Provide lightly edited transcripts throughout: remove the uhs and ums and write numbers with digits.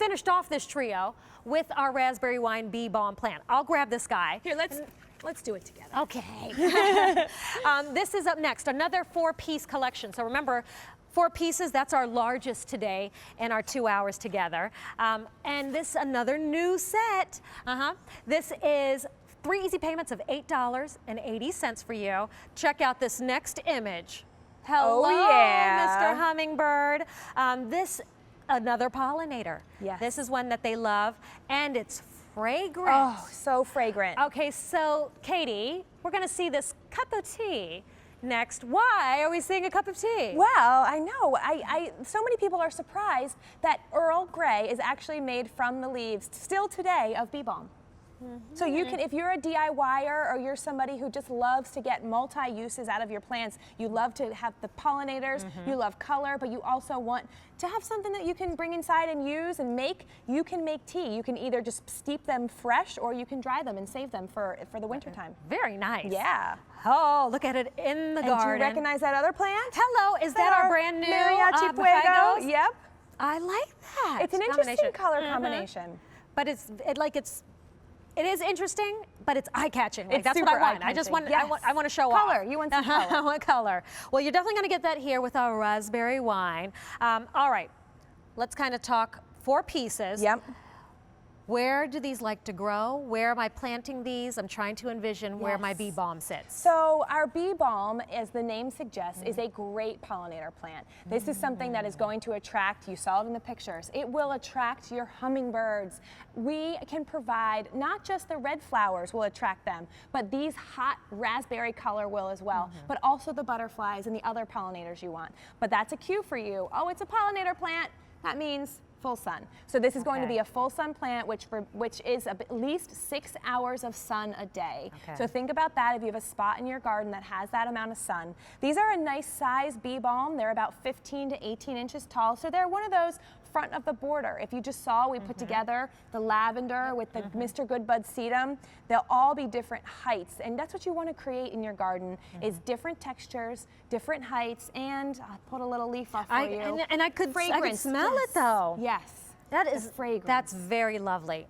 finished off this trio with our raspberry wine bee balm plant. I'll grab this guy. Here, let's do it together. Okay. This is up next, another 4-piece collection. So remember, 4 pieces, that's our largest today in our 2 hours together. And this another new set. This is 3 easy payments of $8.80 for you. Check out this next image. Hello, Mr. Hummingbird. This, another pollinator. Yes. This is one that they love, and it's fragrant. Oh, so fragrant. Okay, so Katie, we're gonna see this cup of tea next. Why are we seeing a cup of tea? Well, I know. So many people are surprised that Earl Grey is actually made from the leaves, still today, of bee balm. So you can, if you're a DIYer or you're somebody who just loves to get multi-uses out of your plants, you love to have the pollinators, you love color, but you also want to have something that you can bring inside and use and make, you can make tea. You can either just steep them fresh or you can dry them and save them for the winter time. Very nice. Yeah. Oh, look at it in the garden. Do you recognize that other plant? Hello, is that our brand new Mariachi Fuego? Fuegos? Yep. I like that. It's an interesting color combination. But it is interesting, but it's eye-catching. Like, It's that's what super I want. I just want, eye-catching. I want to show off. Color. You want some color. I want color. Well, you're definitely going to get that here with our raspberry wine. All right, let's kind of talk 4 pieces. Yep. Where do these like to grow? Where am I planting these? I'm trying to envision where my bee balm sits. So our bee balm, as the name suggests, is a great pollinator plant. This is something that is going to attract, you saw it in the pictures, it will attract your hummingbirds. We can provide, not just the red flowers will attract them, but these hot raspberry color will as well, but also the butterflies and the other pollinators you want. But that's a cue for you. Oh, it's a pollinator plant. That means full sun. So this is going to be a full sun plant, which is at least 6 hours of sun a day. So think about that if you have a spot in your garden that has that amount of sun. These are a nice size bee balm. They're about 15 to 18 inches tall. So they're one of those front of the border. If you just saw, we put together the lavender with the Mr. Goodbud sedum. They'll all be different heights, and that's what you want to create in your garden, is different textures, different heights, and I'll put a little leaf off for you. And I could smell it though. Yes. That is fragrance. That's very lovely.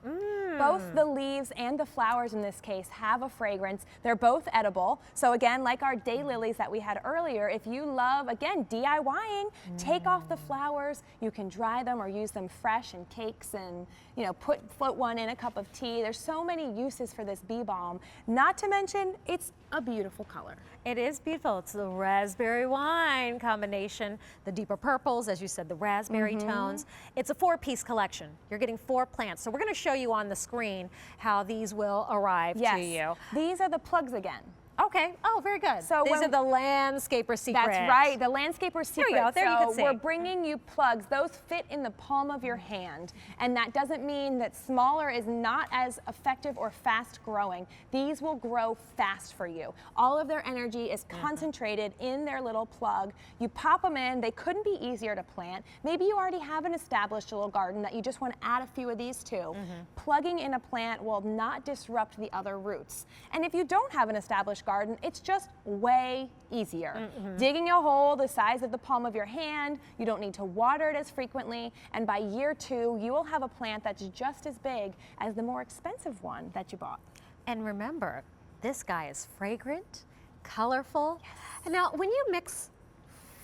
Both the leaves and the flowers in this case have a fragrance. They're both edible. So again, like our daylilies that we had earlier, if you love, again, DIYing, take off the flowers. You can dry them or use them fresh in cakes and, you know, float one in a cup of tea. There's so many uses for this bee balm. Not to mention, it's a beautiful color. It is beautiful. It's the raspberry wine combination, the deeper purples, as you said, the raspberry tones. It's a 4-piece collection. You're getting 4 plants. So we're going to show you on the screen how these will arrive to you. These are the plugs again. Okay. Oh, very good. So these are the landscaper secrets. That's right, the landscaper secrets. There you go. There you can see. We're bringing you plugs. Those fit in the palm of your hand, and that doesn't mean that smaller is not as effective or fast growing. These will grow fast for you. All of their energy is concentrated in their little plug. You pop them in. They couldn't be easier to plant. Maybe you already have an established little garden that you just want to add a few of these to. Plugging in a plant will not disrupt the other roots. And if you don't have an established garden, it's just way easier. Digging a hole the size of the palm of your hand, you don't need to water it as frequently, and by year 2, you will have a plant that's just as big as the more expensive one that you bought. And remember, this guy is fragrant, colorful. And now, when you mix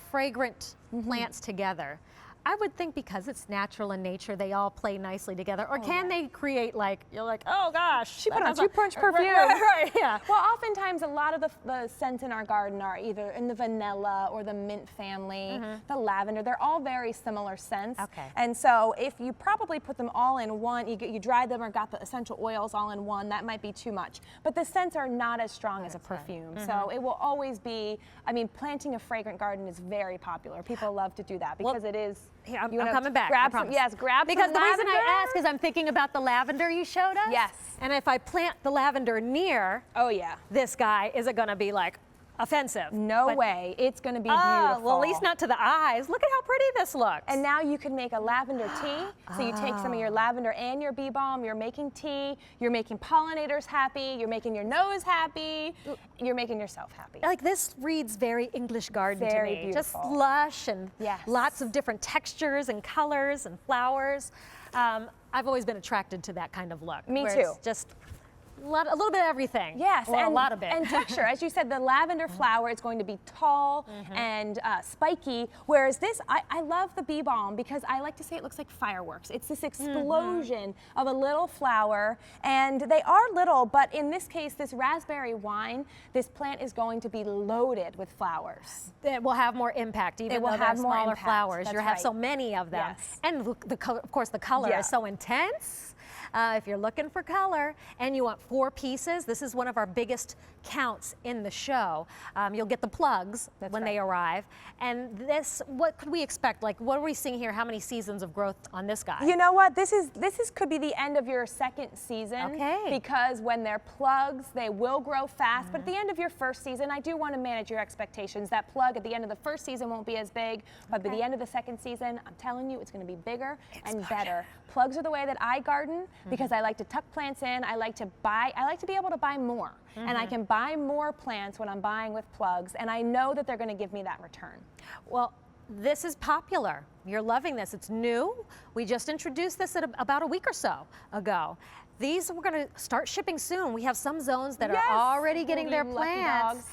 fragrant plants together, I would think because it's natural in nature, they all play nicely together. Or can they create like, you're like, oh gosh. She put on too much perfume. Right, yeah. Well, oftentimes a lot of the scents in our garden are either in the vanilla or the mint family, the lavender. They're all very similar scents. And so if you probably put them all in one, you dry them or got the essential oils all in one, that might be too much. But the scents are not as strong as a perfume. So it will always be, I mean, planting a fragrant garden is very popular. People love to do that because it is. Here, I'm coming back. Grab some, yes, grab because some the reason lavender. I ask is I'm thinking about the lavender you showed us. Yes. And if I plant the lavender near this guy, is it going to be like offensive? No way. It's going to be beautiful. Well, at least not to the eyes. Look at how pretty this looks. And now you can make a lavender tea. So you take some of your lavender and your bee balm. You're making tea. You're making pollinators happy. You're making your nose happy. You're making yourself happy. Like this reads very English garden to me. Beautiful. Just lush and lots of different textures and colors and flowers. I've always been attracted to that kind of look. Me where too. It's just a little bit of everything. Yes, well, and a lot of it. And texture. As you said, the lavender flower is going to be tall and spiky, whereas this, I love the bee balm because I like to say it looks like fireworks. It's this explosion of a little flower, and they are little, but in this case, this raspberry wine, this plant is going to be loaded with flowers. It will have more impact, even will though have they're more smaller impact. flowers. That's You have right. so many of them. Yes. And of course, the color Yeah. is so intense. If you're looking for color and you want 4 pieces, this is one of our biggest counts in the show. You'll get the plugs when they arrive. And this, what could we expect? Like, what are we seeing here? How many seasons of growth on this guy? You know what? This could be the end of your second season. Okay. Because when they're plugs, they will grow fast. But at the end of your first season, I do want to manage your expectations. That plug at the end of the first season won't be as big, but by the end of the second season, I'm telling you, it's going to be bigger and better. Plugs are the way that I garden because I like to tuck plants in. I like to be able to buy more. And I can buy more plants when I'm buying with plugs, and I know that they're going to give me that return. Well, this is popular. You're loving this. It's new. We just introduced this about a week or so ago. These we're going to start shipping soon. We have some zones that are already getting their plants.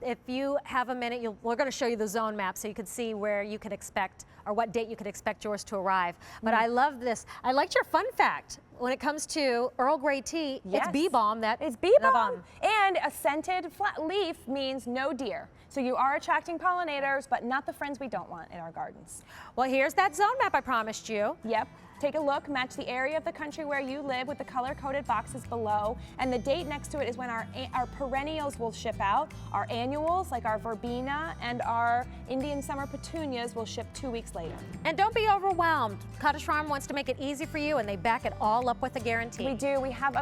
If you have a minute, we're going to show you the zone map so you can see where you could expect or what date you could expect yours to arrive. But I love this. I liked your fun fact. When it comes to Earl Grey tea, it's bee balm. It's bee balm. And a scented flat leaf means no deer. So you are attracting pollinators, but not the friends we don't want in our gardens. Well, here's that zone map I promised you. Yep. Take a look, match the area of the country where you live with the color-coded boxes below, and the date next to it is when our perennials will ship out. Our annuals, like our verbena and our Indian summer petunias, will ship 2 weeks later. And don't be overwhelmed. Cottage Farm wants to make it easy for you, and they back it all up with a guarantee. We do. We have a